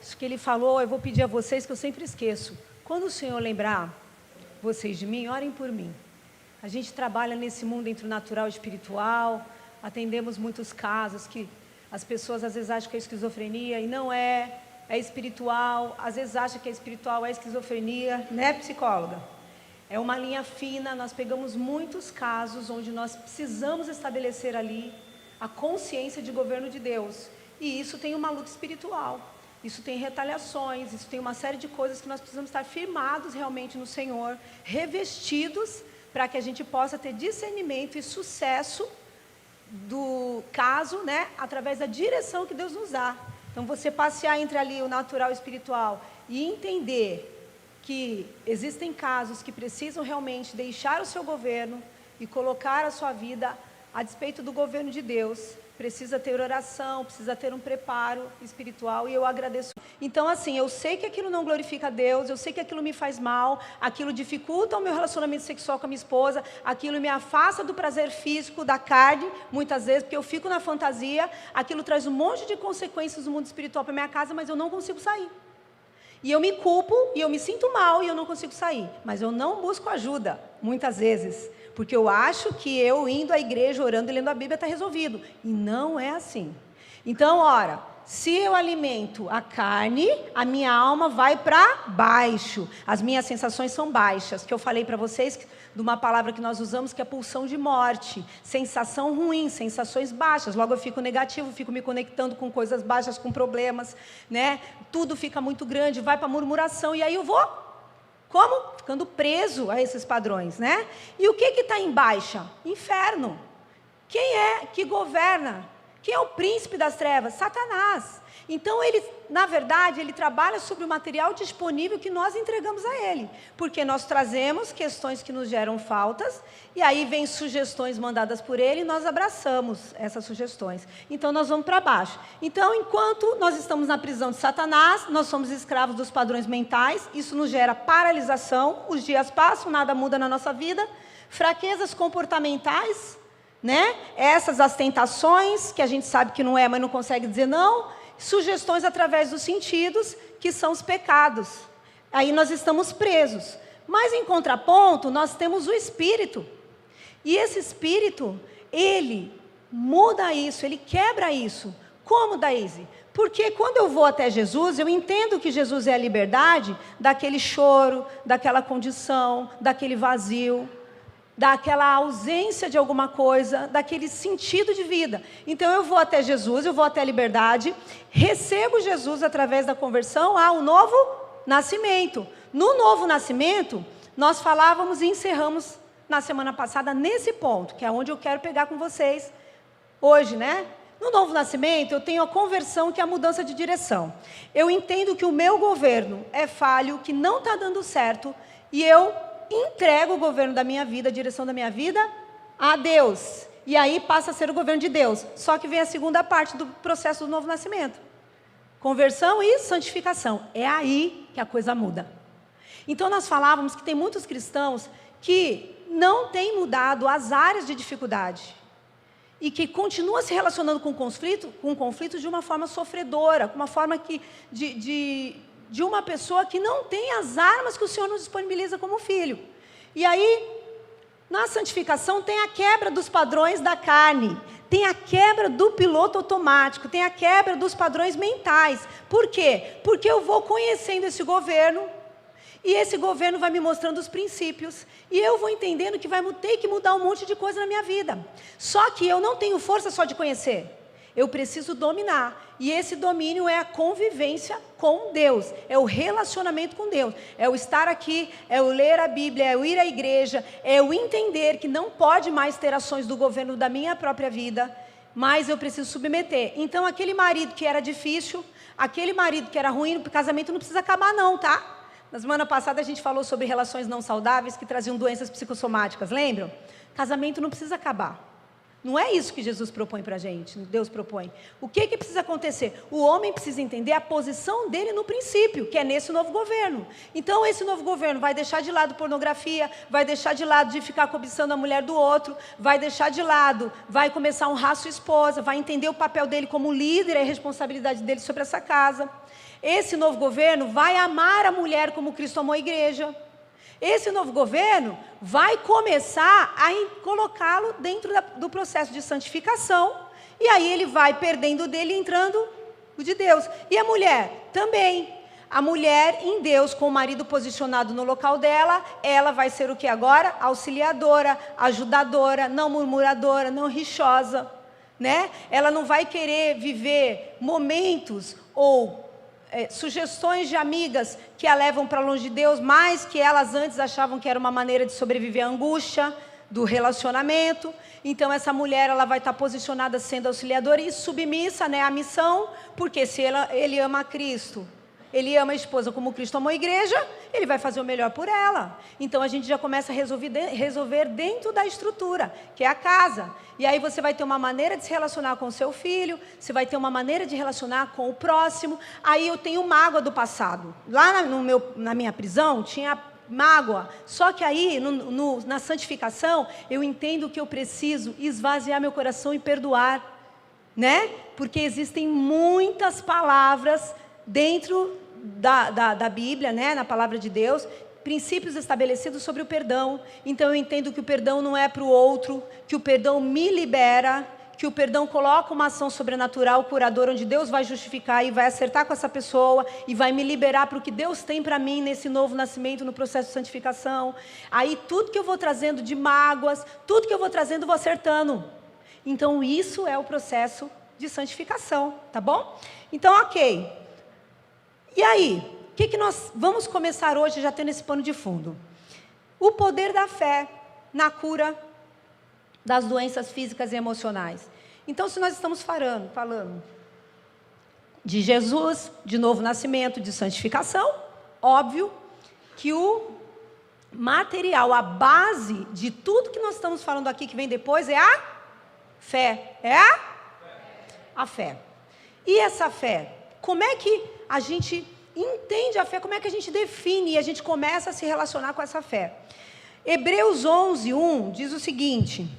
isso que ele falou, eu vou pedir a vocês que eu sempre esqueço. Quando o Senhor lembrar vocês de mim, orem por mim. A gente trabalha nesse mundo entre o natural e o espiritual, atendemos muitos casos que as pessoas às vezes acham que é esquizofrenia e não é, é espiritual, às vezes acham que é espiritual, é esquizofrenia, né, psicóloga? É uma linha fina, nós pegamos muitos casos onde nós precisamos estabelecer ali a consciência de governo de Deus. E isso tem uma luta espiritual, isso tem retaliações, isso tem uma série de coisas que nós precisamos estar firmados realmente no Senhor, revestidos, para que a gente possa ter discernimento e sucesso do caso, né, através da direção que Deus nos dá. Então, você passear entre ali o natural e o espiritual e entender que existem casos que precisam realmente deixar o seu governo e colocar a sua vida a despeito do governo de Deus, precisa ter oração, precisa ter um preparo espiritual, e eu agradeço. Então, assim, eu sei que aquilo não glorifica a Deus, eu sei que aquilo me faz mal, aquilo dificulta o meu relacionamento sexual com a minha esposa, aquilo me afasta do prazer físico, da carne, muitas vezes, porque eu fico na fantasia, aquilo traz um monte de consequências do mundo espiritual para minha casa, mas eu não consigo sair. E eu me culpo, e eu me sinto mal, e eu não consigo sair. Mas eu não busco ajuda, muitas vezes, porque eu acho que eu indo à igreja, orando e lendo a Bíblia está resolvido. E não é assim. Então, ora, se eu alimento a carne, a minha alma vai para baixo. As minhas sensações são baixas, que eu falei para vocês de uma palavra que nós usamos, que é pulsão de morte. Sensação ruim, sensações baixas. Logo eu fico negativo, fico me conectando com coisas baixas, com problemas, né? Tudo fica muito grande, vai para murmuração, e aí eu vou... Como? Ficando preso a esses padrões, né? E o que está em baixa? Inferno. Quem é que governa? Quem é o príncipe das trevas? Satanás. Então, ele, na verdade, ele trabalha sobre o material disponível que nós entregamos a ele. Porque nós trazemos questões que nos geram faltas, e aí vem sugestões mandadas por ele, e nós abraçamos essas sugestões. Então, nós vamos para baixo. Então, enquanto nós estamos na prisão de Satanás, nós somos escravos dos padrões mentais, isso nos gera paralisação, os dias passam, nada muda na nossa vida, fraquezas comportamentais, né? Essas as tentações, que a gente sabe que não é, mas não consegue dizer não, sugestões através dos sentidos, que são os pecados. Aí nós estamos presos. Mas em contraponto, nós temos o Espírito. E esse Espírito, ele muda isso, ele quebra isso. Como, Daíse? Porque quando eu vou até Jesus, eu entendo que Jesus é a liberdade daquele choro, daquela condição, daquele vazio, daquela ausência de alguma coisa, daquele sentido de vida. Então eu vou até Jesus, eu vou até a liberdade, recebo Jesus através da conversão ao novo nascimento. No novo nascimento, nós falávamos e encerramos na semana passada nesse ponto, que é onde eu quero pegar com vocês hoje, né? No novo nascimento, eu tenho a conversão, que é a mudança de direção. Eu entendo que o meu governo é falho, que não está dando certo, e eu entrego o governo da minha vida, a direção da minha vida, a Deus. E aí passa a ser o governo de Deus. Só que vem a segunda parte do processo do novo nascimento. Conversão e santificação. É aí que a coisa muda. Então nós falávamos que tem muitos cristãos que não têm mudado as áreas de dificuldade. E que continuam se relacionando com conflito de uma forma sofredora, com uma forma que, de uma pessoa que não tem as armas que o Senhor nos disponibiliza como filho. E aí, na santificação, tem a quebra dos padrões da carne, tem a quebra do piloto automático, tem a quebra dos padrões mentais. Por quê? Porque eu vou conhecendo esse governo, e esse governo vai me mostrando os princípios, e eu vou entendendo que vai ter que mudar um monte de coisa na minha vida. Só que eu não tenho força só de conhecer. Eu preciso dominar, e esse domínio é a convivência com Deus, é o relacionamento com Deus, é o estar aqui, é o ler a Bíblia, é o ir à igreja, é o entender que não pode mais ter ações do governo da minha própria vida, mas eu preciso submeter. Então, aquele marido que era difícil, aquele marido que era ruim, o casamento não precisa acabar não, tá? Na semana passada a gente falou sobre relações não saudáveis que traziam doenças psicossomáticas, lembram? Casamento não precisa acabar. Não é isso que Jesus propõe para a gente, Deus propõe. O que precisa acontecer? O homem precisa entender a posição dele no princípio, que é nesse novo governo. Então, esse novo governo vai deixar de lado pornografia, vai deixar de lado de ficar cobiçando a mulher do outro, vai deixar de lado, vai começar a honrar sua esposa, vai entender o papel dele como líder e a responsabilidade dele sobre essa casa. Esse novo governo vai amar a mulher como Cristo amou a igreja. Esse novo governo vai começar a colocá-lo dentro do processo de santificação, e aí ele vai perdendo o dele e entrando o de Deus. E a mulher também. A mulher em Deus, com o marido posicionado no local dela, ela vai ser o que agora? Auxiliadora, ajudadora, não murmuradora, não rixosa, né? Ela não vai querer viver momentos ou sugestões de amigas que a levam para longe de Deus, mais que elas antes achavam que era uma maneira de sobreviver à angústia do relacionamento. Então essa mulher, ela vai estar posicionada sendo auxiliadora e submissa, né, à missão, porque se ele ama a Cristo, ele ama a esposa como Cristo amou a igreja, ele vai fazer o melhor por ela. Então a gente já começa a resolver dentro da estrutura, que é a casa. E aí você vai ter uma maneira de se relacionar com o seu filho, você vai ter uma maneira de relacionar com o próximo. Aí eu tenho mágoa do passado. Lá na minha prisão tinha mágoa. Só que aí, na santificação, eu entendo que eu preciso esvaziar meu coração e perdoar, né? Porque existem muitas palavras dentro da Bíblia, né, na palavra de Deus, princípios estabelecidos sobre o perdão. Então eu entendo que o perdão não é para o outro, que o perdão me libera, que o perdão coloca uma ação sobrenatural, curadora, onde Deus vai justificar e vai acertar com essa pessoa e vai me liberar para o que Deus tem para mim nesse novo nascimento, no processo de santificação. Aí tudo que eu vou trazendo de mágoas, tudo que eu vou trazendo, eu vou acertando. Então isso é o processo de santificação, tá bom? Então, ok. E aí, o que nós vamos começar hoje, já tendo esse pano de fundo? O poder da fé na cura das doenças físicas e emocionais. Então, se nós estamos falando de Jesus, de novo nascimento, de santificação, óbvio que o material, a base de tudo que nós estamos falando aqui, que vem depois, é a fé. É a fé. E essa fé, como é que a gente entende a fé, como é que a gente define e a gente começa a se relacionar com essa fé? Hebreus 11:1 diz o seguinte: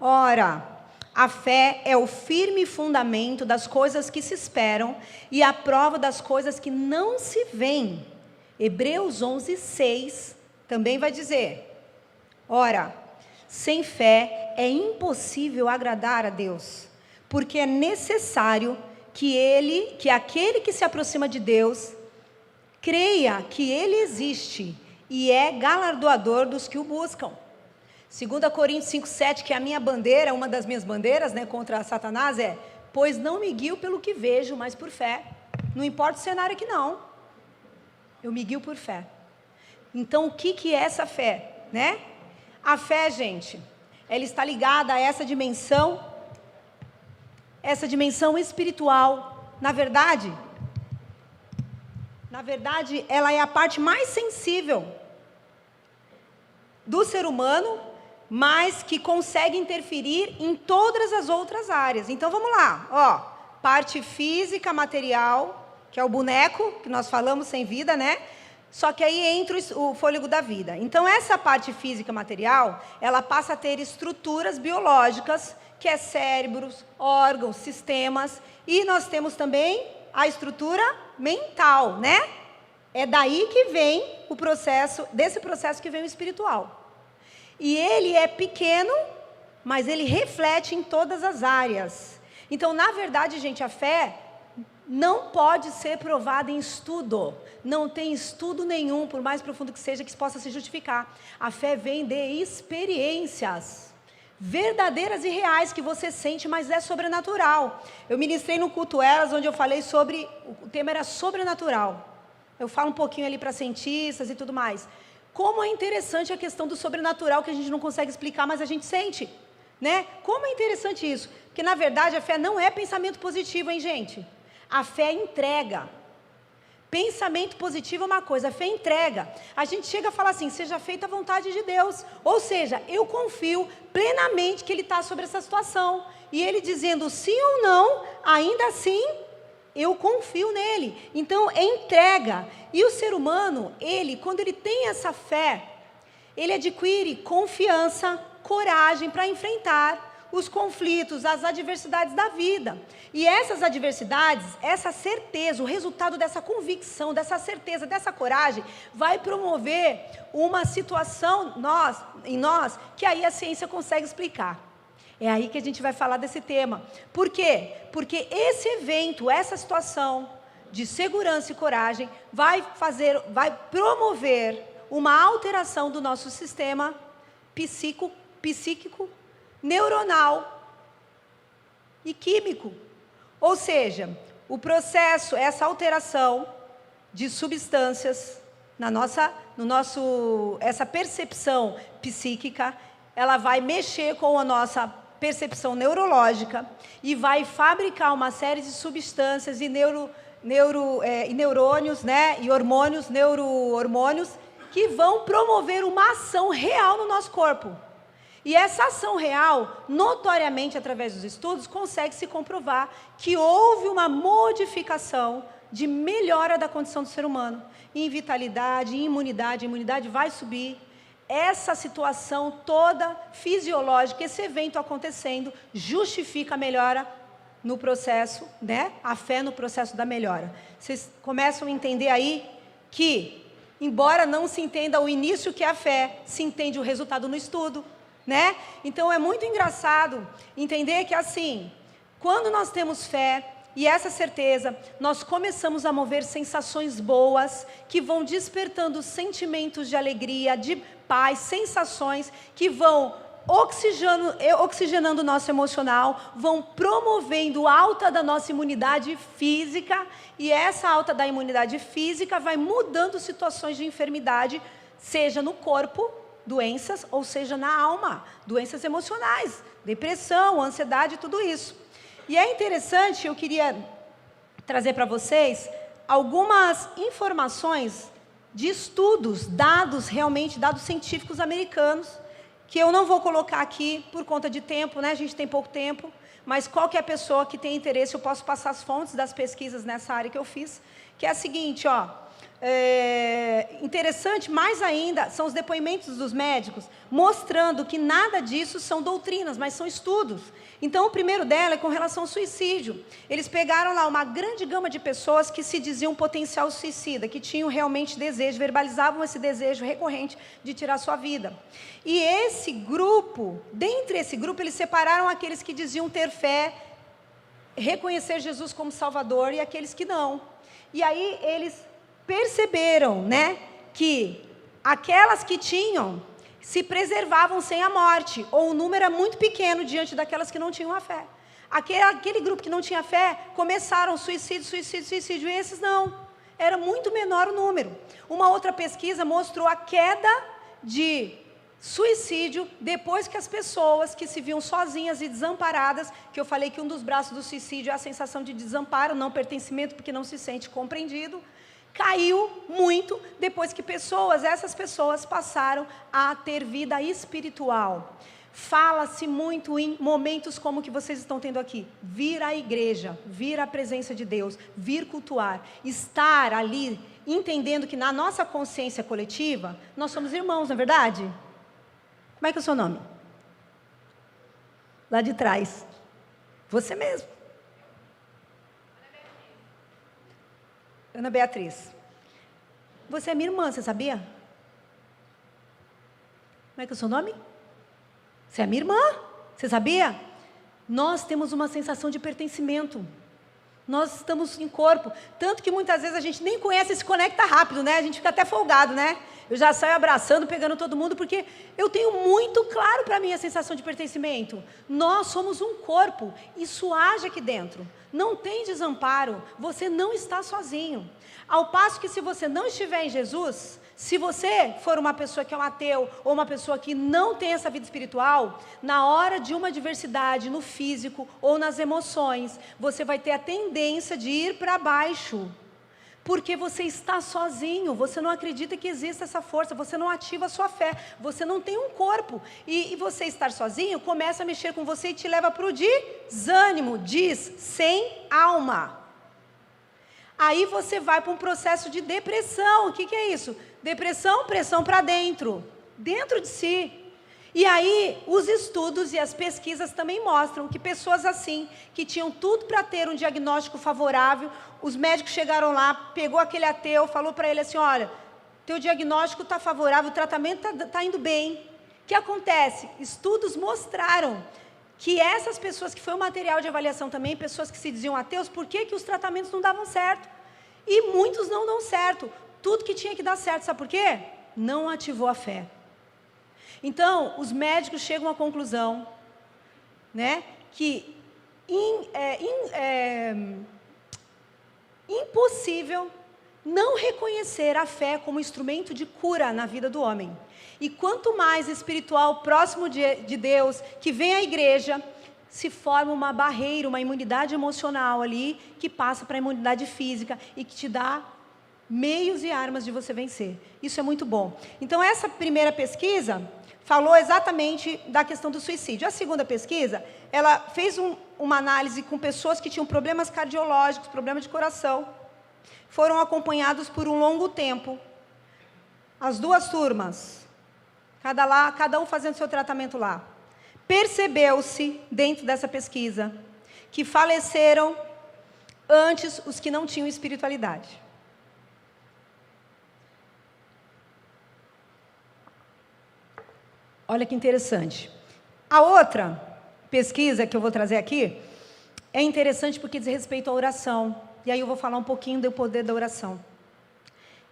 ora, a fé é o firme fundamento das coisas que se esperam e a prova das coisas que não se veem. Hebreus 11:6 também vai dizer: ora, sem fé é impossível agradar a Deus, porque é necessário que aquele que se aproxima de Deus creia que Ele existe e é galardoador dos que o buscam. 2 Coríntios 5:7, que é a minha bandeira, uma das minhas bandeiras, né, contra Satanás, é: pois não me guio pelo que vejo, mas por fé. Não importa o cenário aqui não, eu me guio por fé. Então o que é essa fé, né? A fé, gente, ela está ligada a essa dimensão espiritual. Na verdade, ela é a parte mais sensível do ser humano, mas que consegue interferir em todas as outras áreas. Então vamos lá, ó, parte física, material, que é o boneco, que nós falamos sem vida, né? Só que aí entra o fôlego da vida. Então essa parte física, material, ela passa a ter estruturas biológicas, que é cérebros, órgãos, sistemas, e nós temos também a estrutura mental, né? É daí que vem desse processo que vem o espiritual. E ele é pequeno, mas ele reflete em todas as áreas. Então, na verdade, gente, a fé não pode ser provada em estudo. Não tem estudo nenhum, por mais profundo que seja, que possa se justificar. A fé vem de experiências verdadeiras e reais que você sente, mas é sobrenatural. Eu ministrei no culto Elas, onde eu falei sobre, o tema era sobrenatural. Eu falo um pouquinho ali para cientistas e tudo mais. Como é interessante a questão do sobrenatural, que a gente não consegue explicar, mas a gente sente, né? Como é interessante isso? Porque, na verdade, a fé não é pensamento positivo, hein, gente? A fé entrega. Pensamento positivo é uma coisa, a fé entrega. A gente chega a falar assim: seja feita a vontade de Deus. Ou seja, eu confio plenamente que Ele está sobre essa situação. E Ele dizendo sim ou não, ainda assim, eu confio nele. Então, é entrega. E o ser humano, quando ele tem essa fé, ele adquire confiança, coragem para enfrentar os conflitos, as adversidades da vida. E essas adversidades, essa certeza, o resultado dessa convicção, dessa certeza, dessa coragem, vai promover uma situação em nós que aí a ciência consegue explicar. É aí que a gente vai falar desse tema. Por quê? Porque esse evento, essa situação de segurança e coragem vai promover uma alteração do nosso sistema psíquico, neuronal e químico. Ou seja, o processo, essa alteração de substâncias essa percepção psíquica, ela vai mexer com a nossa percepção neurológica e vai fabricar uma série de substâncias e neurônios, né, e neurohormônios que vão promover uma ação real no nosso corpo. E essa ação real, notoriamente através dos estudos, consegue se comprovar que houve uma modificação de melhora da condição do ser humano, em vitalidade, em imunidade. A imunidade vai subir. Essa situação toda fisiológica, esse evento acontecendo, justifica a melhora no processo, né? A fé no processo da melhora. Vocês começam a entender aí que, embora não se entenda o início que é a fé, se entende o resultado no estudo, né? Então é muito engraçado entender que assim, quando nós temos fé e essa certeza, nós começamos a mover sensações boas que vão despertando sentimentos de alegria, de paz, sensações que vão oxigenando o nosso emocional, vão promovendo alta da nossa imunidade física, e essa alta da imunidade física vai mudando situações de enfermidade, seja no corpo, doenças, ou seja na alma, doenças emocionais, depressão, ansiedade, tudo isso. E é interessante, eu queria trazer para vocês algumas informações de estudos, dados científicos americanos, que eu não vou colocar aqui por conta de tempo, né? A gente tem pouco tempo, mas qualquer pessoa que tenha interesse, eu posso passar as fontes das pesquisas nessa área que eu fiz, que é a seguinte, interessante mais ainda, são os depoimentos dos médicos, mostrando que nada disso são doutrinas, mas são estudos. Então, o primeiro dela é com relação ao suicídio. Eles pegaram lá uma grande gama de pessoas que se diziam potencial suicida, que tinham realmente desejo, verbalizavam esse desejo recorrente de tirar sua vida. E dentre esse grupo, eles separaram aqueles que diziam ter fé, reconhecer Jesus como Salvador, e aqueles que não. E aí, eles perceberam, né, que aquelas que tinham se preservavam sem a morte, ou o número era muito pequeno diante daquelas que não tinham a fé. Aquele grupo que não tinha fé, começaram suicídio, e esses não. Era muito menor o número. Uma outra pesquisa mostrou a queda de suicídio depois que as pessoas que se viam sozinhas e desamparadas, que eu falei que um dos braços do suicídio é a sensação de desamparo, não pertencimento, porque não se sente compreendido, caiu muito depois que essas pessoas passaram a ter vida espiritual. Fala-se muito em momentos como o que vocês estão tendo aqui. Vir à igreja, vir à presença de Deus, vir cultuar, estar ali, entendendo que na nossa consciência coletiva, nós somos irmãos, não é verdade? Como é que é o seu nome? Lá de trás. Você mesmo. Ana Beatriz, você é minha irmã, você sabia? Como é que é o seu nome? Você é minha irmã, você sabia? Nós temos uma sensação de pertencimento. Nós estamos em corpo. Tanto que muitas vezes a gente nem conhece e se conecta rápido, né? A gente fica até folgado, né? Eu já saio abraçando, pegando todo mundo, porque eu tenho muito claro para mim a sensação de pertencimento. Nós somos um corpo, isso age aqui dentro. Não tem desamparo, você não está sozinho. Ao passo que se você não estiver em Jesus, se você for uma pessoa que é um ateu, ou uma pessoa que não tem essa vida espiritual, na hora de uma adversidade no físico ou nas emoções, você vai ter a tendência de ir para baixo. Porque você está sozinho, você não acredita que exista essa força, você não ativa a sua fé, você não tem um corpo. E você estar sozinho começa a mexer com você e te leva para o desânimo, sem alma. Aí você vai para um processo de depressão. O que é isso? Depressão, pressão para dentro de si. E aí, os estudos e as pesquisas também mostram que pessoas assim, que tinham tudo para ter um diagnóstico favorável, os médicos chegaram lá, pegou aquele ateu, falou para ele assim, olha, teu diagnóstico está favorável, o tratamento está indo bem. O que acontece? Estudos mostraram que essas pessoas, que foi um material de avaliação também, pessoas que se diziam ateus, por que os tratamentos não davam certo? E muitos não dão certo. Tudo que tinha que dar certo, sabe por quê? Não ativou a fé. Então, os médicos chegam à conclusão, né, que impossível não reconhecer a fé como instrumento de cura na vida do homem. E quanto mais espiritual, próximo de Deus, que vem à igreja, se forma uma barreira, uma imunidade emocional ali, que passa para a imunidade física e que te dá meios e armas de você vencer. Isso é muito bom. Então, essa primeira pesquisa falou exatamente da questão do suicídio. A segunda pesquisa, ela fez uma análise com pessoas que tinham problemas cardiológicos, problemas de coração, foram acompanhados por um longo tempo. As duas turmas, cada um fazendo seu tratamento lá. Percebeu-se, dentro dessa pesquisa, que faleceram antes os que não tinham espiritualidade. Olha que interessante. A outra pesquisa que eu vou trazer aqui é interessante porque diz respeito à oração. E aí eu vou falar um pouquinho do poder da oração.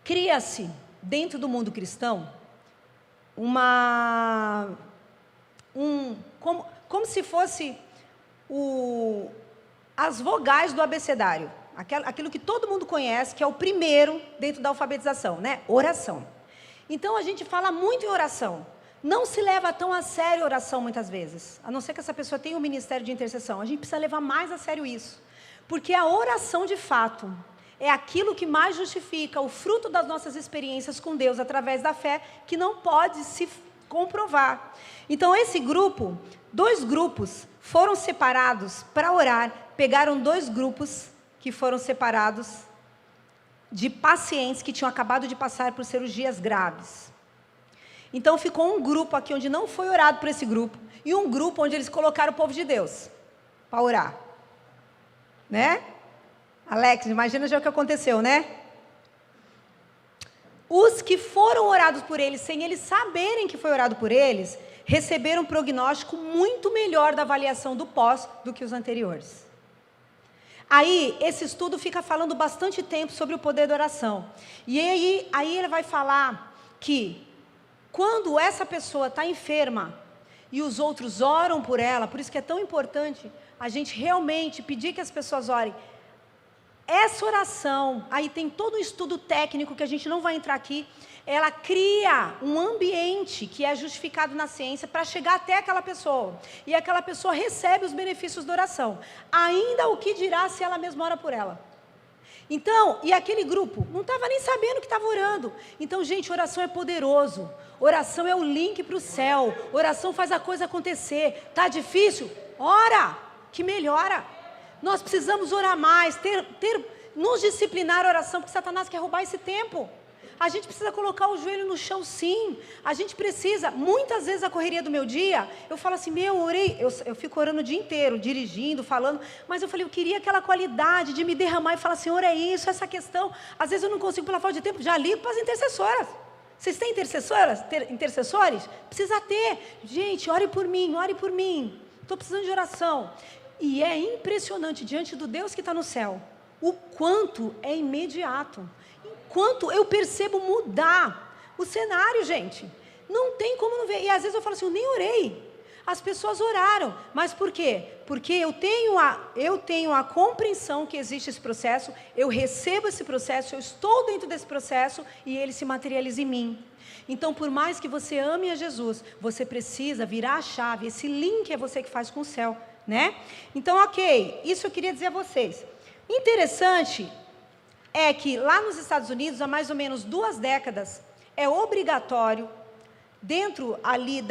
Cria-se, dentro do mundo cristão, como se fosse as vogais do abecedário. Aquilo que todo mundo conhece, que é o primeiro dentro da alfabetização, né? Oração. Então, a gente fala muito em oração. Não se leva tão a sério a oração muitas vezes, a não ser que essa pessoa tenha um ministério de intercessão. A gente precisa levar mais a sério isso, porque a oração de fato é aquilo que mais justifica o fruto das nossas experiências com Deus através da fé, que não pode se comprovar. Então esse grupo, 2 grupos foram separados para orar, pegaram 2 grupos que foram separados de pacientes que tinham acabado de passar por cirurgias graves. Então ficou um grupo aqui onde não foi orado por esse grupo, e um grupo onde eles colocaram o povo de Deus para orar. Né? Alex, imagina já o que aconteceu, né? Os que foram orados por eles, sem eles saberem que foi orado por eles, receberam um prognóstico muito melhor da avaliação do pós do que os anteriores. Aí, esse estudo fica falando bastante tempo sobre o poder da oração. E aí ele vai falar que quando essa pessoa está enferma e os outros oram por ela, por isso que é tão importante a gente realmente pedir que as pessoas orem. Essa oração, aí tem todo um estudo técnico que a gente não vai entrar aqui, ela cria um ambiente que é justificado na ciência para chegar até aquela pessoa. E aquela pessoa recebe os benefícios da oração. Ainda o que dirá se ela mesma ora por ela? Então, e aquele grupo não estava nem sabendo que estava orando. Então, gente, oração é poderoso. Oração é o link para o céu. Oração faz a coisa acontecer. Está difícil? Ora, que melhora. Nós precisamos orar mais, nos disciplinar a oração, porque Satanás quer roubar esse tempo. A gente precisa colocar o joelho no chão, sim. A gente precisa, muitas vezes a correria do meu dia, eu falo assim, eu orei, eu fico orando o dia inteiro, dirigindo, falando, mas eu falei, eu queria aquela qualidade de me derramar e falar, Senhor, é isso, essa questão. Às vezes eu não consigo pela falta de tempo, já ligo para as intercessoras. Vocês têm intercessores? Precisa ter. Gente, ore por mim, estou precisando de oração. E é impressionante, diante do Deus que está no céu, o quanto é imediato. Quanto eu percebo mudar o cenário, gente. Não tem como não ver. E às vezes eu falo assim, eu nem orei. As pessoas oraram. Mas por quê? Porque eu tenho a compreensão que existe esse processo, eu recebo esse processo, eu estou dentro desse processo e ele se materializa em mim. Então, por mais que você ame a Jesus, você precisa virar a chave. Esse link é você que faz com o céu, né? Então, ok. Isso eu queria dizer a vocês. Interessante é que lá nos Estados Unidos, há mais ou menos 2 décadas, é obrigatório, dentro ali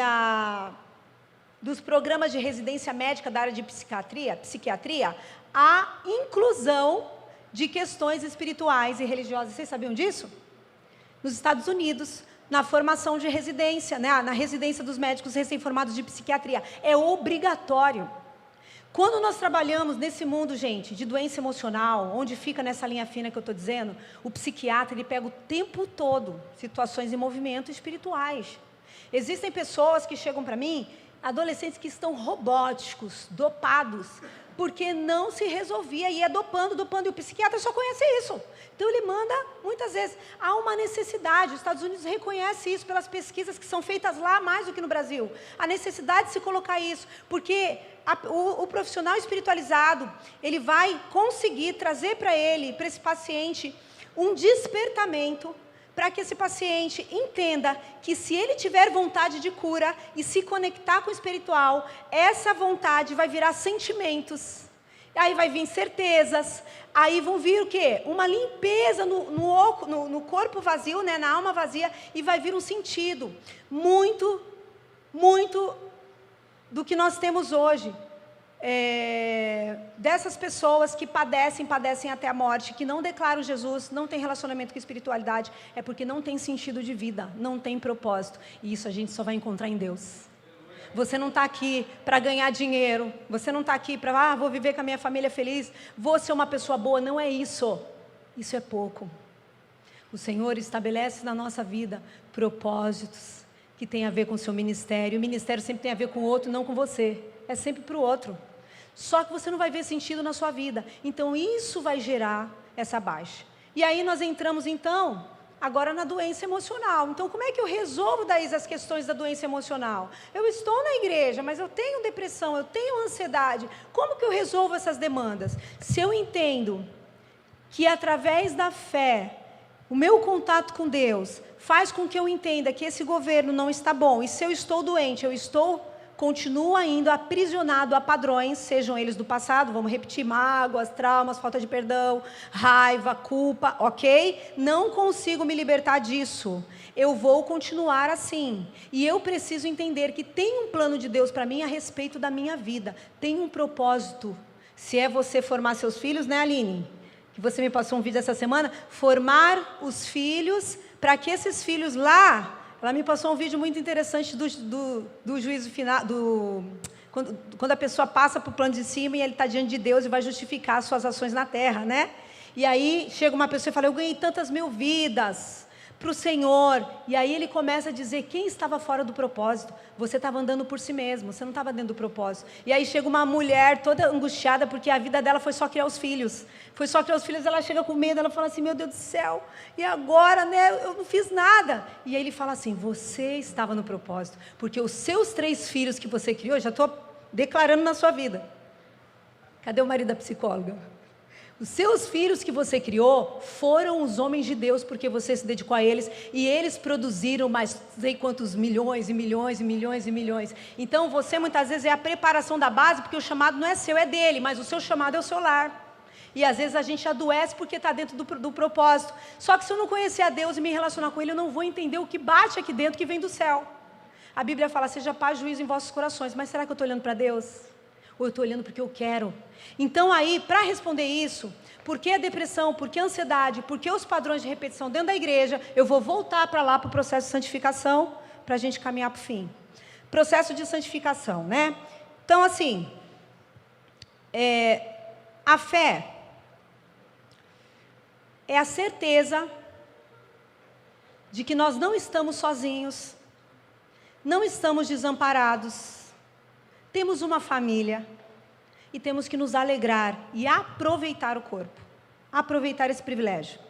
dos programas de residência médica da área de psiquiatria, a inclusão de questões espirituais e religiosas. Vocês sabiam disso? Nos Estados Unidos, na formação de residência, né? Na residência dos médicos recém-formados de psiquiatria. É obrigatório. Quando nós trabalhamos nesse mundo, gente, de doença emocional, onde fica nessa linha fina que eu estou dizendo, o psiquiatra, ele pega o tempo todo situações em movimento espirituais. Existem pessoas que chegam para mim, adolescentes que estão robóticos, dopados, porque não se resolvia, e é dopando, e o psiquiatra só conhece isso. Então ele manda, muitas vezes, há uma necessidade, os Estados Unidos reconhecem isso pelas pesquisas que são feitas lá mais do que no Brasil, a necessidade de se colocar isso, porque o profissional espiritualizado, ele vai conseguir trazer para ele, para esse paciente, um despertamento, para que esse paciente entenda que se ele tiver vontade de cura e se conectar com o espiritual, essa vontade vai virar sentimentos, aí vai vir certezas, aí vão vir o quê? Uma limpeza no corpo vazio, né? Na alma vazia, e vai vir um sentido. Muito do que nós temos hoje. Dessas pessoas que padecem até a morte, que não declaram Jesus, não tem relacionamento com espiritualidade, é porque não tem sentido de vida, não tem propósito, e isso a gente só vai encontrar em Deus. Você não está aqui para ganhar dinheiro, você não está aqui para, vou viver com a minha família feliz, vou ser uma pessoa boa, não é isso, isso é pouco. O Senhor estabelece na nossa vida propósitos que tem a ver com o seu ministério, o ministério sempre tem a ver com o outro, não com você, é sempre para o outro. Só que você não vai ver sentido na sua vida. Então isso vai gerar essa baixa. E aí nós entramos então, agora na doença emocional. Então como é que eu resolvo daí as questões da doença emocional? Eu estou na igreja, mas eu tenho depressão, eu tenho ansiedade. Como que eu resolvo essas demandas? Se eu entendo que através da fé, o meu contato com Deus faz com que eu entenda que esse governo não está bom. E se eu estou doente, continuo ainda aprisionado a padrões, sejam eles do passado, vamos repetir, mágoas, traumas, falta de perdão, raiva, culpa, ok? Não consigo me libertar disso. Eu vou continuar assim. E eu preciso entender que tem um plano de Deus para mim a respeito da minha vida. Tem um propósito. Se é você formar seus filhos, né, Aline? Que você me passou um vídeo essa semana, formar os filhos, para que esses filhos lá... Ela me passou um vídeo muito interessante do juízo final, quando a pessoa passa para o plano de cima e ele está diante de Deus e vai justificar as suas ações na terra, né? E aí chega uma pessoa e fala, eu ganhei tantas 1000 vidas para o Senhor. E aí ele começa a dizer, quem estava fora do propósito? Você estava andando por si mesmo, você não estava dentro do propósito. E aí chega uma mulher toda angustiada, porque a vida dela foi só criar os filhos. Foi só criar os filhos, ela chega com medo, ela fala assim, meu Deus do céu, e agora, né, eu não fiz nada. E aí ele fala assim, você estava no propósito, porque os seus 3 filhos que você criou, já estou declarando na sua vida. Cadê o marido da psicóloga? Os seus filhos que você criou foram os homens de Deus, porque você se dedicou a eles, e eles produziram mais não sei quantos milhões e milhões e milhões e milhões. Então você muitas vezes é a preparação da base, porque o chamado não é seu, é dele, mas o seu chamado é o seu lar. E às vezes a gente adoece porque está dentro do propósito. Só que se eu não conhecer a Deus e me relacionar com Ele, eu não vou entender o que bate aqui dentro, que vem do céu. A Bíblia fala, seja paz e juízo em vossos corações. Mas será que eu estou olhando para Deus? Ou eu estou olhando porque eu quero? Então aí, para responder isso, por que a depressão, por que a ansiedade, por que os padrões de repetição dentro da igreja, eu vou voltar para lá, para o processo de santificação, para a gente caminhar para o fim. Processo de santificação, né? Então assim, a fé é a certeza de que nós não estamos sozinhos, não estamos desamparados, temos uma família e temos que nos alegrar e aproveitar o corpo, aproveitar esse privilégio.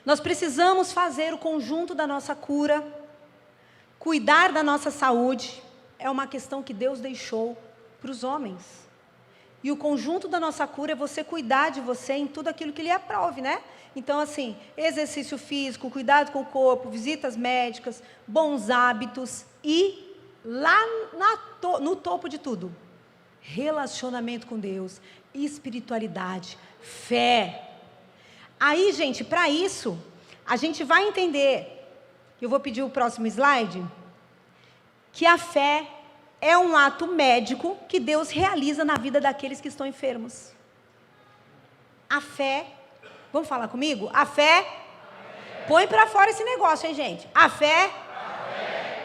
Nós precisamos fazer o conjunto da nossa cura, cuidar da nossa saúde, é uma questão que Deus deixou para os homens. E o conjunto da nossa cura é você cuidar de você em tudo aquilo que lhe aprove, né? Então, assim, exercício físico, cuidado com o corpo, visitas médicas, bons hábitos e lá no topo de tudo, relacionamento com Deus, espiritualidade, fé. Aí, gente, para isso, a gente vai entender, eu vou pedir o próximo slide, que a fé é um ato médico que Deus realiza na vida daqueles que estão enfermos. A fé, vamos falar comigo? A fé, põe para fora esse negócio, hein, gente? A fé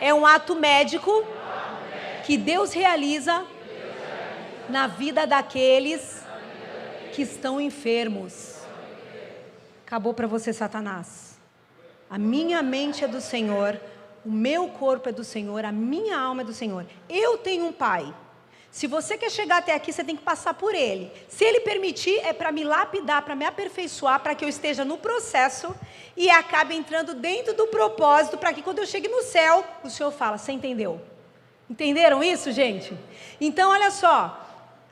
é um ato médico que Deus realiza na vida daqueles que estão enfermos. Acabou para você, Satanás. A minha mente é do Senhor, o meu corpo é do Senhor, a minha alma é do Senhor. Eu tenho um pai. Se você quer chegar até aqui, você tem que passar por ele. Se ele permitir, é para me lapidar, para me aperfeiçoar, para que eu esteja no processo e acabe entrando dentro do propósito, para que quando eu chegue no céu, o Senhor fala, você entendeu? Entenderam isso, gente? Então, olha só.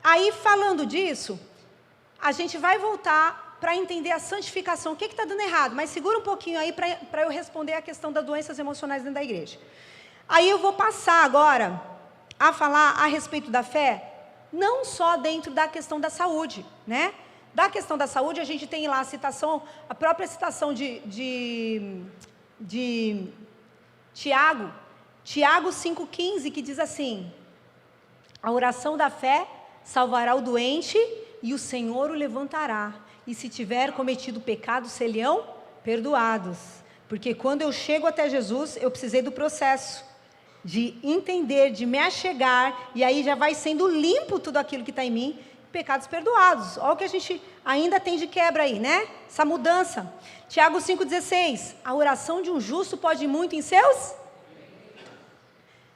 Aí, falando disso, a gente vai voltar para entender a santificação. O que está dando errado? Mas segura um pouquinho aí para eu responder a questão das doenças emocionais dentro da igreja. Aí eu vou passar agora a falar a respeito da fé, não só dentro da questão da saúde, né? Da questão da saúde, a gente tem lá a citação, a própria citação de Tiago 5,15, que diz assim, a oração da fé salvará o doente e o Senhor o levantará, e se tiver cometido pecado, serão perdoados, porque quando eu chego até Jesus, eu precisei do processo, de entender, de me achegar, e aí já vai sendo limpo tudo aquilo que está em mim, pecados perdoados. Olha o que a gente ainda tem de quebra aí, né? Essa mudança. Tiago 5,16, a oração de um justo pode ir muito em seus?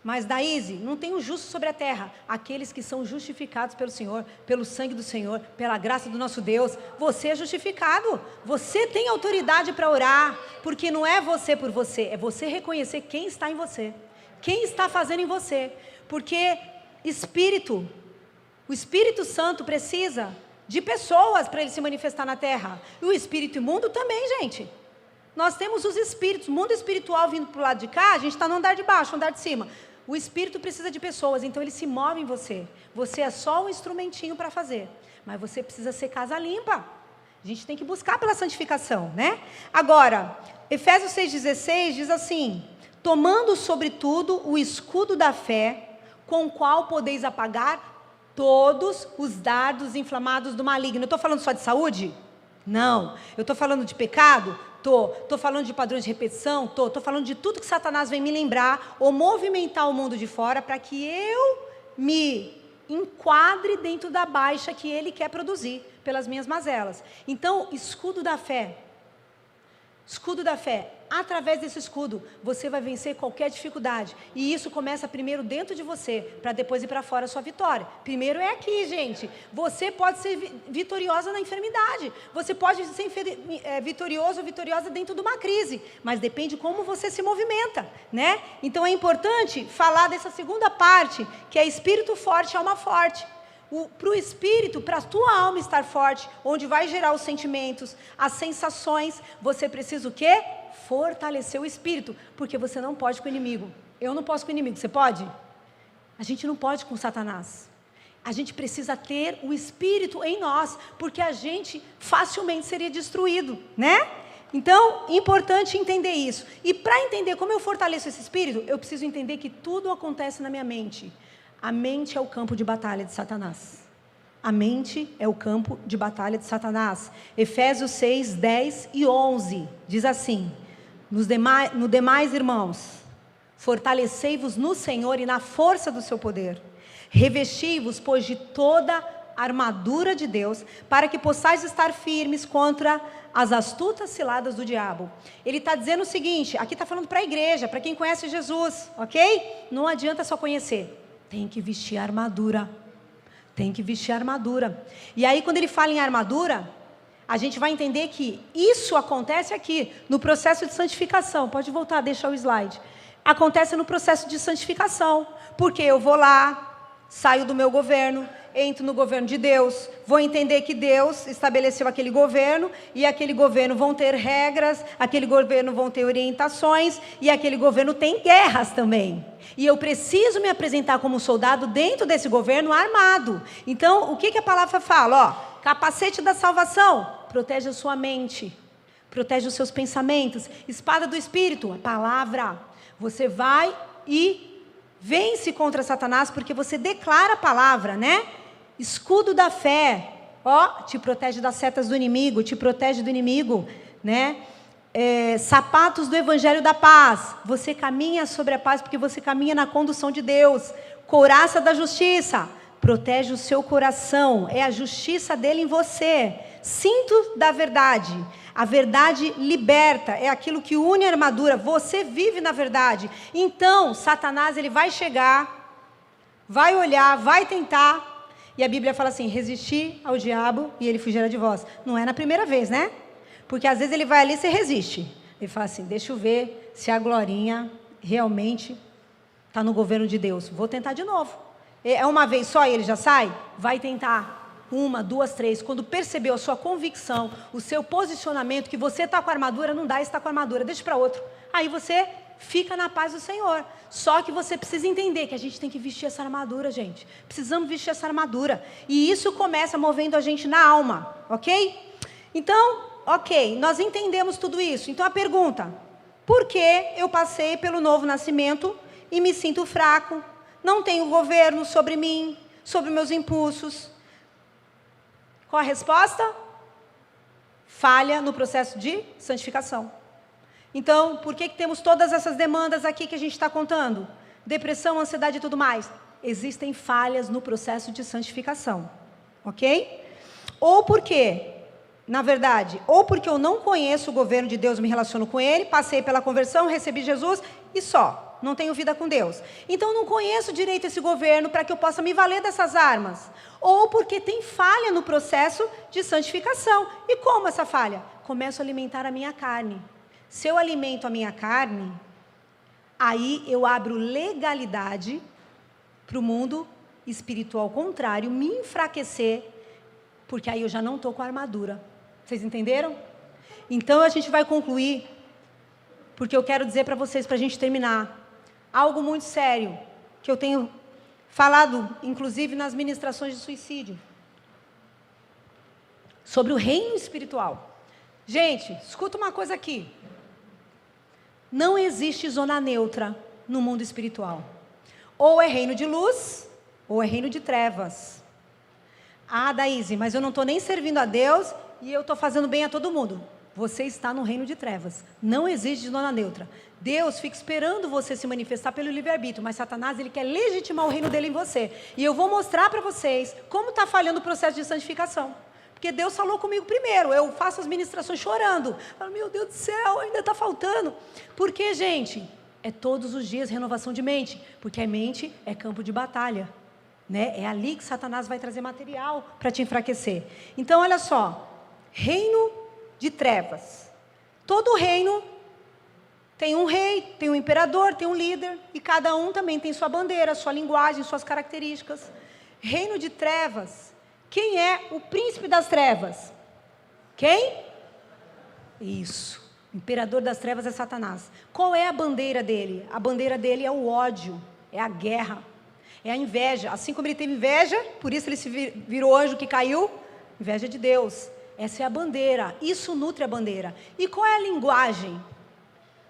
Mas, Daíse, não tem um justo sobre a terra, aqueles que são justificados pelo Senhor, pelo sangue do Senhor, pela graça do nosso Deus. Você é justificado, você tem autoridade para orar, porque não é você por você, é você reconhecer quem está em você. Quem está fazendo em você? Porque o Espírito Santo precisa de pessoas para ele se manifestar na terra. E o espírito imundo também, gente. Nós temos os espíritos, o mundo espiritual vindo para o lado de cá, a gente está no andar de baixo, no andar de cima. O espírito precisa de pessoas, então ele se move em você. Você é só um instrumentinho para fazer. Mas você precisa ser casa limpa. A gente tem que buscar pela santificação, né? Agora, Efésios 6,16 diz assim, tomando sobretudo o escudo da fé, com o qual podeis apagar todos os dardos inflamados do maligno. Eu estou falando só de saúde? Não. Eu estou falando de pecado? Estou falando de padrões de repetição? Estou falando de tudo que Satanás vem me lembrar, ou movimentar o mundo de fora, para que eu me enquadre dentro da baixa que ele quer produzir, pelas minhas mazelas. Então, escudo da fé. Escudo da fé. Através desse escudo, você vai vencer qualquer dificuldade. E isso começa primeiro dentro de você, para depois ir para fora a sua vitória. Primeiro é aqui, gente. Você pode ser vitoriosa na enfermidade. Você pode ser vitorioso ou vitoriosa dentro de uma crise. Mas depende como você se movimenta, né? Então é importante falar dessa segunda parte, que é espírito forte, alma forte. Para o espírito, para a tua alma estar forte, onde vai gerar os sentimentos, as sensações, você precisa o quê? Fortalecer o espírito, porque você não pode com o inimigo. Eu não posso com o inimigo, você pode? A gente não pode com Satanás. A gente precisa ter o espírito em nós, porque a gente facilmente seria destruído, né? Então, importante entender isso. E para entender como eu fortaleço esse espírito, eu preciso entender que tudo acontece na minha mente. A mente é o campo de batalha de Satanás. A mente é o campo de batalha de Satanás. Efésios 6, 10 e 11 diz assim, no demais, irmãos, fortalecei-vos no Senhor e na força do seu poder. Revesti-vos, pois, de toda a armadura de Deus, para que possais estar firmes contra as astutas ciladas do diabo. Ele está dizendo o seguinte, aqui está falando para a igreja, para quem conhece Jesus, ok? Não adianta só conhecer. Tem que vestir a armadura. Tem que vestir a armadura. E aí, quando ele fala em armadura, a gente vai entender que isso acontece aqui, no processo de santificação. Pode voltar, deixa o slide. Acontece no processo de santificação. Porque eu vou lá, saio do meu governo, entro no governo de Deus, vou entender que Deus estabeleceu aquele governo, e aquele governo vão ter regras, aquele governo vão ter orientações, e aquele governo tem guerras também. E eu preciso me apresentar como soldado dentro desse governo armado. Então, o que a palavra fala? Ó, capacete da salvação, protege a sua mente, protege os seus pensamentos. Espada do Espírito, a palavra. Você vai e vence contra Satanás, porque você declara a palavra, né? Escudo da fé, ó, te protege das setas do inimigo, te protege do inimigo, né? sapatos do Evangelho da Paz. Você caminha sobre a paz porque você caminha na condução de Deus. Couraça da justiça. Protege o seu coração. É a justiça dele em você. Cinto da verdade. A verdade liberta. É aquilo que une a armadura. Você vive na verdade. Então, Satanás, ele vai chegar, vai olhar, vai tentar. E a Bíblia fala assim, resistir ao diabo e ele fugirá de vós. Não é na primeira vez, né? Porque às vezes ele vai ali e você resiste. Ele fala assim, deixa eu ver se a Glorinha realmente está no governo de Deus. Vou tentar de novo. É uma vez só e ele já sai? Vai tentar. 1, 2, 3. Quando percebeu a sua convicção, o seu posicionamento, que você está com a armadura, não dá, está com a armadura, deixa para outro. Aí você fica na paz do Senhor. Só que você precisa entender que a gente tem que vestir essa armadura, gente. Precisamos vestir essa armadura. E isso começa movendo a gente na alma, ok? Então, ok, nós entendemos tudo isso. Então a pergunta, por que eu passei pelo novo nascimento e me sinto fraco? Não tenho governo sobre mim, sobre meus impulsos. Qual a resposta? Falha no processo de santificação. Então, por que temos todas essas demandas aqui que a gente está contando? Depressão, ansiedade e tudo mais. Existem falhas no processo de santificação, ok? Ou por quê? Na verdade, ou porque eu não conheço o governo de Deus, me relaciono com ele, passei pela conversão, recebi Jesus e só, não tenho vida com Deus. Então, não conheço direito esse governo para que eu possa me valer dessas armas. Ou porque tem falha no processo de santificação. E como essa falha? Começo a alimentar a minha carne. Se eu alimento a minha carne, aí eu abro legalidade para o mundo espiritual contrário me enfraquecer, porque aí eu já não estou com a armadura. Vocês entenderam? Então a gente vai concluir, porque eu quero dizer para vocês, para a gente terminar, algo muito sério, que eu tenho falado, inclusive nas ministrações de suicídio, sobre o reino espiritual. Gente, escuta uma coisa aqui. Não existe zona neutra no mundo espiritual. Ou é reino de luz, ou é reino de trevas. Ah, Daíse, mas eu não estou nem servindo a Deus e eu estou fazendo bem a todo mundo. Você está no reino de trevas. Não existe zona neutra. Deus fica esperando você se manifestar pelo livre-arbítrio, mas Satanás, ele quer legitimar o reino dele em você. E eu vou mostrar para vocês como está falhando o processo de santificação. Porque Deus falou comigo primeiro, eu faço as ministrações chorando. Falo, meu Deus do céu, ainda está faltando. Por quê, gente? É todos os dias renovação de mente, porque a mente é campo de batalha. Né? É ali que Satanás vai trazer material para te enfraquecer. Então, olha só, reino de trevas. Todo reino tem um rei, tem um imperador, tem um líder, e cada um também tem sua bandeira, sua linguagem, suas características. Reino de trevas. Quem é o príncipe das trevas? Quem? Isso. O imperador das trevas é Satanás. Qual é a bandeira dele? A bandeira dele é o ódio, é a guerra, é a inveja. Assim como ele teve inveja, por isso ele se virou anjo que caiu, inveja de Deus. Essa é a bandeira, isso nutre a bandeira. E qual é a linguagem?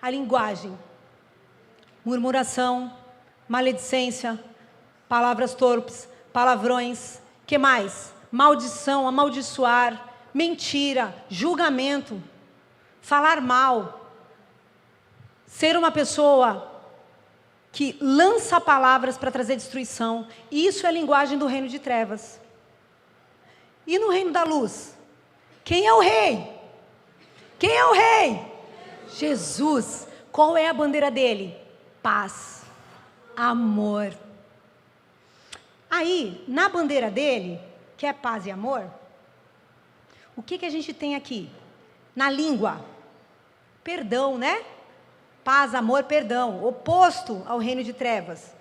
A linguagem: murmuração, maledicência, palavras torpes, palavrões. Que mais? Maldição, amaldiçoar, mentira, julgamento, falar mal, ser uma pessoa que lança palavras para trazer destruição. Isso é a linguagem do reino de trevas. E no reino da luz? Quem é o rei? Quem é o rei? Jesus. Qual é a bandeira dele? Paz, amor. Aí, na bandeira dele, que é paz e amor, o que a gente tem aqui? Na língua, perdão, né? Paz, amor, perdão, oposto ao reino de trevas.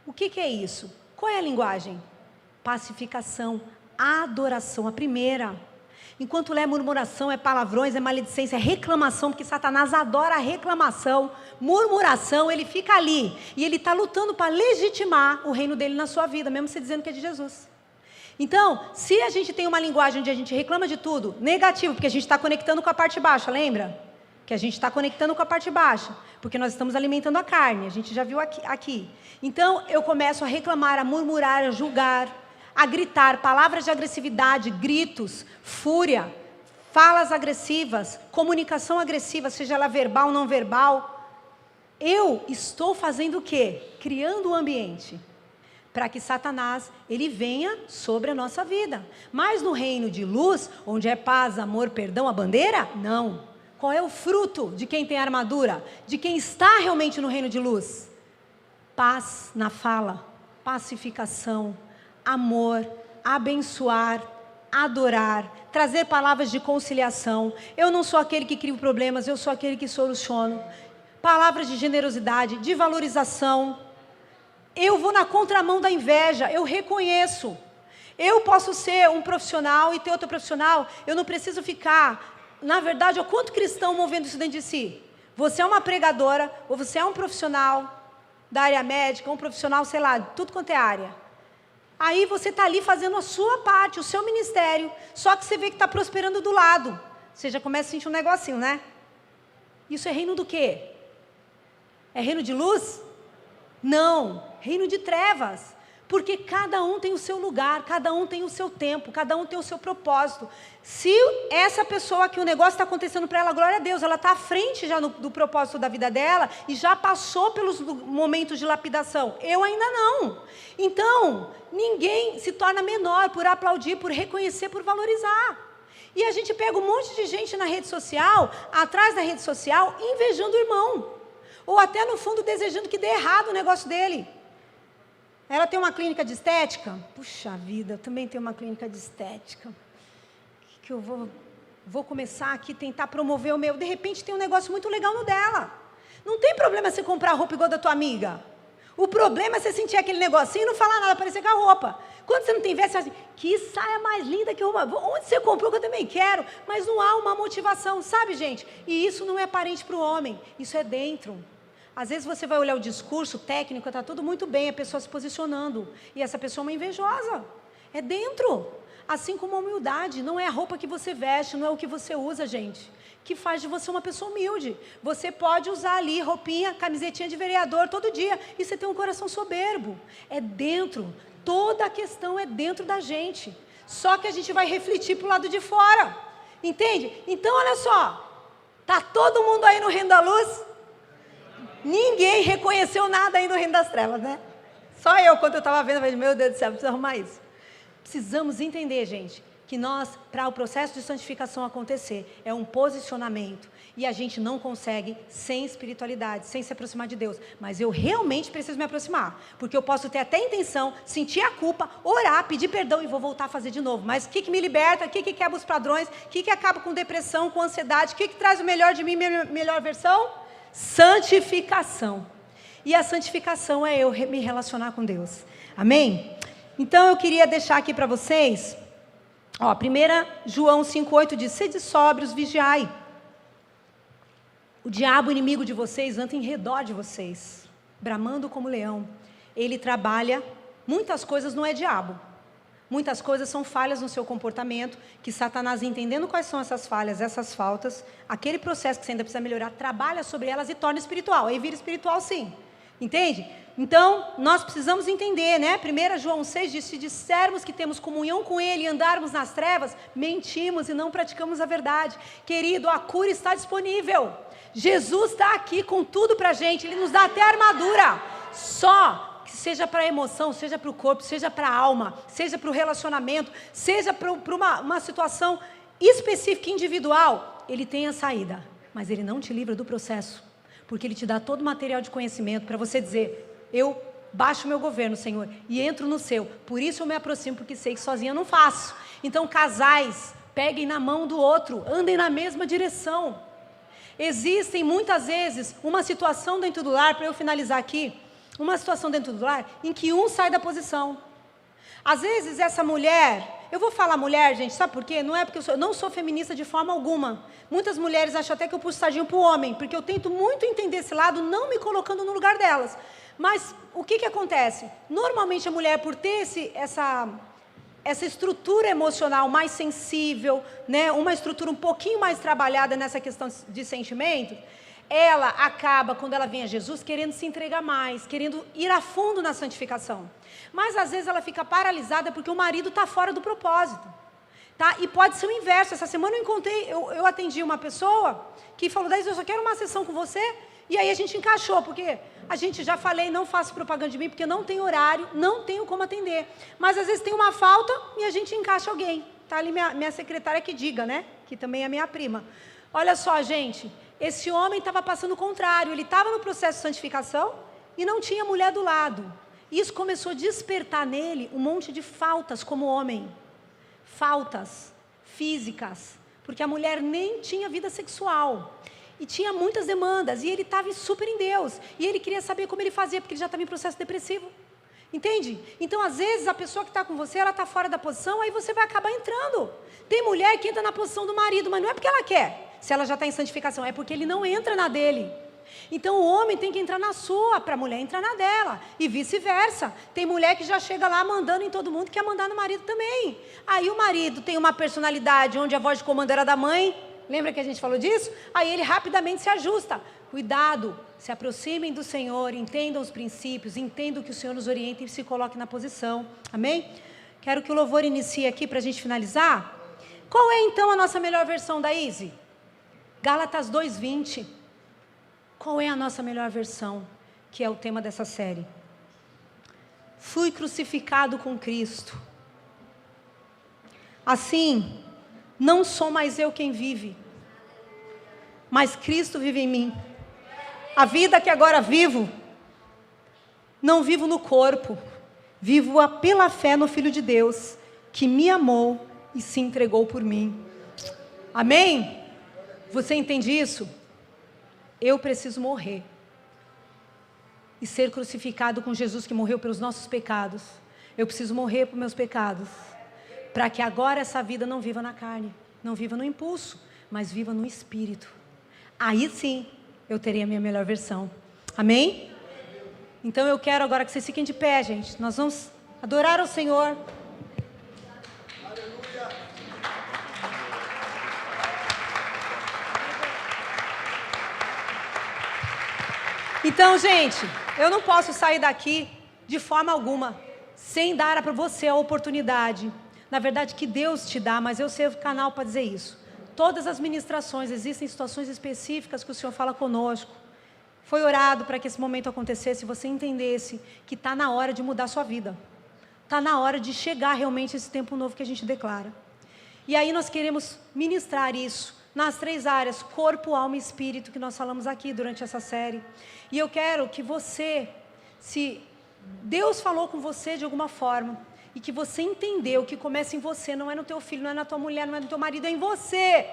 O que é isso? Qual é a linguagem? Pacificação, adoração, a primeira. Enquanto é murmuração, é palavrões, é maledicência, é reclamação, porque Satanás adora a reclamação, murmuração, ele fica ali. E ele está lutando para legitimar o reino dele na sua vida, mesmo você dizendo que é de Jesus. Então, se a gente tem uma linguagem onde a gente reclama de tudo, negativo, porque a gente está conectando com a parte baixa, lembra? Que a gente está conectando com a parte baixa, porque nós estamos alimentando a carne, a gente já viu aqui. Então, eu começo a reclamar, a murmurar, a julgar, a gritar, palavras de agressividade, gritos, fúria, falas agressivas, comunicação agressiva, seja ela verbal ou não verbal, eu estou fazendo o quê? Criando um ambiente para que Satanás, ele venha sobre a nossa vida. Mas no reino de luz, onde é paz, amor, perdão, a bandeira? Não. Qual é o fruto de quem tem armadura? De quem está realmente no reino de luz? Paz na fala, pacificação, amor, abençoar, adorar, trazer palavras de conciliação. Eu não sou aquele que cria problemas, eu sou aquele que soluciono. Palavras de generosidade, de valorização. Eu vou na contramão da inveja, eu reconheço. Eu posso ser um profissional e ter outro profissional, eu não preciso ficar, na verdade, quanto cristão movendo isso dentro de si? Você é uma pregadora, ou você é um profissional da área médica, um profissional, sei lá, tudo quanto é área. Aí você está ali fazendo a sua parte, o seu ministério, só que você vê que está prosperando do lado. Você já começa a sentir um negocinho, né? Isso é reino do quê? É reino de luz? Não, reino de trevas. Porque cada um tem o seu lugar, cada um tem o seu tempo, cada um tem o seu propósito. Se essa pessoa que o negócio está acontecendo para ela, glória a Deus, ela está à frente já do propósito da vida dela e já passou pelos momentos de lapidação. Eu ainda não. Então, ninguém se torna menor por aplaudir, por reconhecer, por valorizar. E a gente pega um monte de gente na rede social, atrás da rede social, invejando o irmão. Ou até no fundo desejando que dê errado o negócio dele. Ela tem uma clínica de estética? Puxa vida, eu também tenho uma clínica de estética. Que eu vou começar aqui a tentar promover o meu. De repente tem um negócio muito legal no dela. Não tem problema você comprar a roupa igual da tua amiga. O problema é você sentir aquele negocinho e não falar nada, parecer com a roupa. Quando você não tem veste, você fala assim, que saia mais linda que roupa. Onde você comprou que eu também quero? Mas não há uma motivação, sabe, gente? E isso não é aparente para o homem, isso é dentro. Às vezes você vai olhar o discurso técnico, está tudo muito bem, a pessoa se posicionando. E essa pessoa é uma invejosa. É dentro. Assim como a humildade, não é a roupa que você veste, não é o que você usa, gente, que faz de você uma pessoa humilde. Você pode usar ali roupinha, camisetinha de vereador todo dia, e você tem um coração soberbo. É dentro. Toda a questão é dentro da gente. Só que a gente vai refletir para o lado de fora. Entende? Então, olha só. Está todo mundo aí no reino da luz? Ninguém reconheceu nada ainda no reino das trevas, né? Só eu, quando eu estava vendo, eu falei, meu Deus do céu, preciso arrumar isso. Precisamos entender, gente, que nós, para o processo de santificação acontecer, é um posicionamento. E a gente não consegue sem espiritualidade, sem se aproximar de Deus. Mas eu realmente preciso me aproximar. Porque eu posso ter até a intenção, sentir a culpa, orar, pedir perdão e vou voltar a fazer de novo. Mas o que me liberta? O que quebra os padrões? O que acaba com depressão, com ansiedade? O que traz o melhor de mim, minha melhor versão? Santificação. E a santificação é eu me relacionar com Deus. Amém? Então eu queria deixar aqui para vocês, 1 João 5,8 diz, sede sóbrios, vigiai. O diabo, inimigo de vocês, anda em redor de vocês, bramando como leão. Ele trabalha, muitas coisas não é diabo. Muitas coisas são falhas no seu comportamento, que Satanás, entendendo quais são essas falhas, essas faltas, aquele processo que você ainda precisa melhorar, trabalha sobre elas e torna espiritual. Aí vira espiritual sim. Entende? Então, nós precisamos entender, né? 1 João 6 diz, se dissermos que temos comunhão com Ele e andarmos nas trevas, mentimos e não praticamos a verdade. Querido, a cura está disponível. Jesus está aqui com tudo para a gente, Ele nos dá até armadura. Só seja para a emoção, seja para o corpo, seja para a alma, seja para o relacionamento, seja para uma situação específica, individual, Ele tem a saída, mas Ele não te livra do processo, porque Ele te dá todo o material de conhecimento para você dizer, eu baixo o meu governo, Senhor, e entro no seu, por isso eu me aproximo, porque sei que sozinha eu não faço. Então casais, peguem na mão do outro, andem na mesma direção. Existem muitas vezes uma situação dentro do lar, para eu finalizar aqui, uma situação dentro do lar em que um sai da posição. Às vezes essa mulher, eu vou falar mulher, gente, sabe por quê? Não é porque eu não sou feminista de forma alguma. Muitas mulheres acham até que eu puxo sardinha para o homem, porque eu tento muito entender esse lado, não me colocando no lugar delas. Mas o que acontece? Normalmente a mulher, por ter essa estrutura emocional mais sensível, né, uma estrutura um pouquinho mais trabalhada nessa questão de sentimentos, ela acaba, quando ela vem a Jesus, querendo se entregar mais, querendo ir a fundo na santificação. Mas às vezes ela fica paralisada porque o marido está fora do propósito. Tá? E pode ser o inverso. Essa semana eu atendi uma pessoa que falou, Daís, eu só quero uma sessão com você. E aí a gente encaixou, porque a gente já falei, não faço propaganda de mim, porque não tem horário, não tenho como atender. Mas às vezes tem uma falta e a gente encaixa alguém. Tá ali minha secretária que diga, né? Que também é minha prima. Olha só, gente, esse homem estava passando o contrário. Ele estava no processo de santificação e não tinha mulher do lado. Isso começou a despertar nele um monte de faltas como homem. Faltas físicas, porque a mulher nem tinha vida sexual e tinha muitas demandas, e ele estava super em Deus, e ele queria saber como ele fazia, porque ele já estava em processo depressivo, entende? Então às vezes a pessoa que está com você, ela está fora da posição, aí você vai acabar entrando. Tem mulher que entra na posição do marido, mas não é porque ela quer, se ela já está em santificação, é porque ele não entra na dele. Então o homem tem que entrar na sua, para a mulher entrar na dela, e vice-versa. Tem mulher que já chega lá mandando em todo mundo, que quer mandar no marido também. Aí o marido tem uma personalidade onde a voz de comando era da mãe, lembra que a gente falou disso? Aí ele rapidamente se ajusta. Cuidado, se aproximem do Senhor, entendam os princípios, entendam que o Senhor nos orienta e se coloque na posição. Amém? Quero que o louvor inicie aqui para a gente finalizar. Qual é então a nossa melhor versão da Izzy? Gálatas 2:20. Qual é a nossa melhor versão, que é o tema dessa série? Fui crucificado com Cristo. Assim, não sou mais eu quem vive, mas Cristo vive em mim. A vida que agora vivo, não vivo no corpo, vivo-a pela fé no Filho de Deus, que me amou e se entregou por mim. Amém? Você entende isso? Eu preciso morrer e ser crucificado com Jesus que morreu pelos nossos pecados. Eu preciso morrer por meus pecados, para que agora essa vida não viva na carne, não viva no impulso, mas viva no Espírito. Aí sim, eu terei a minha melhor versão. Amém? Então eu quero agora que vocês fiquem de pé, gente. Nós vamos adorar ao Senhor. Então, gente, eu não posso sair daqui de forma alguma, sem dar para você a oportunidade, na verdade que Deus te dá, mas eu sei o canal para dizer isso. Todas as ministrações, existem situações específicas que o Senhor fala conosco. Foi orado para que esse momento acontecesse, você entendesse que está na hora de mudar a sua vida. Está na hora de chegar realmente esse tempo novo que a gente declara. E aí nós queremos ministrar isso nas 3 áreas, corpo, alma e espírito, que nós falamos aqui durante essa série. E eu quero que você, se Deus falou com você de alguma forma, e que você entendeu que começa em você, não é no teu filho, não é na tua mulher, não é no teu marido, é em você.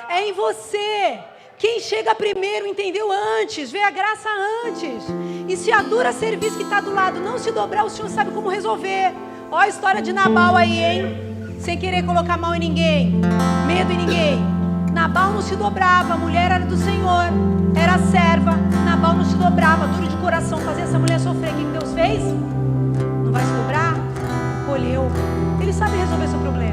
É em você. Quem chega primeiro entendeu antes, vê a graça antes. E se a dura serviço que está do lado não se dobrar, o Senhor sabe como resolver. Ó a história de Nabal aí, hein? Sem querer colocar mal em ninguém, medo em ninguém. Nabal não se dobrava, a mulher era do Senhor, era serva. Nabal não se dobrava, duro de coração, fazia essa mulher sofrer. O que Deus fez? Não vai se dobrar? Colheu. Ele sabe resolver seu problema.